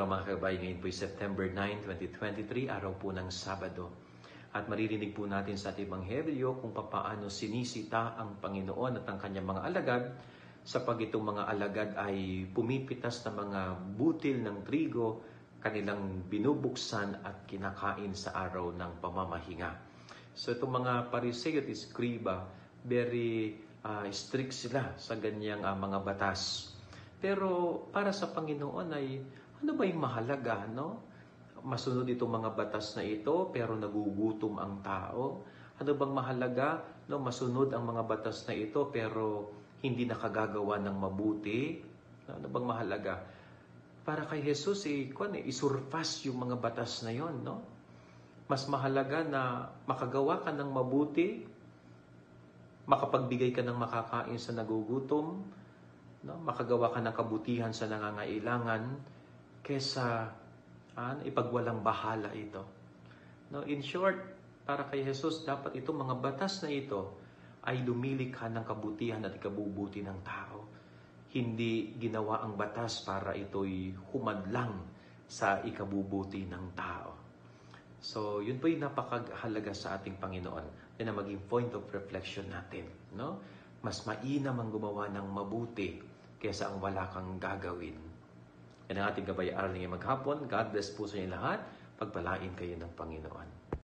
mga kababayan, ngayon po ay September 9, 2023, araw po ng Sabado. At maririnig po natin sa ating Ebanghelyo kung paano sinisita ang Panginoon at ang kanyang mga alagad sapag itong mga alagad ay pumipitas ng mga butil ng trigo, kanilang binubuksan at kinakain sa araw ng pamamahinga. So itong mga Pariseo at Iskriba, very strict sila sa ganyang mga batas. Pero para sa Panginoon ay ano ba yung mahalaga, no? Masunod itong mga batas na ito pero nagugutom ang tao. Ano bang mahalaga, no? Masunod ang mga batas na ito pero hindi nakagagawa ng mabuti. Ano bang mahalaga? Para kay Jesus, isurpass yung mga batas na yon, no? Mas mahalaga na makagawa ka ng mabuti, makapagbigay ka ng makakain sa nagugutom, no? Makagawa ka ng kabutihan sa nangangailangan, kesa ipagwalang bahala ito. No, in short, para kay Jesus, dapat itong mga batas na ito ay lumilikha ng kabutihan at ikabubuti ng tao. Hindi ginawa ang batas para ito'y humadlang sa ikabubuti ng tao. So, yun po yung napakahalaga sa ating Panginoon. Yan ang maging point of reflection natin. No? Mas mainam ang gumawa ng mabuti kaysa ang wala kang gagawin. Yan ang ating gabay-aral ngayong maghapon. God bless po sa inyo lahat. Pagpalain kayo ng Panginoon.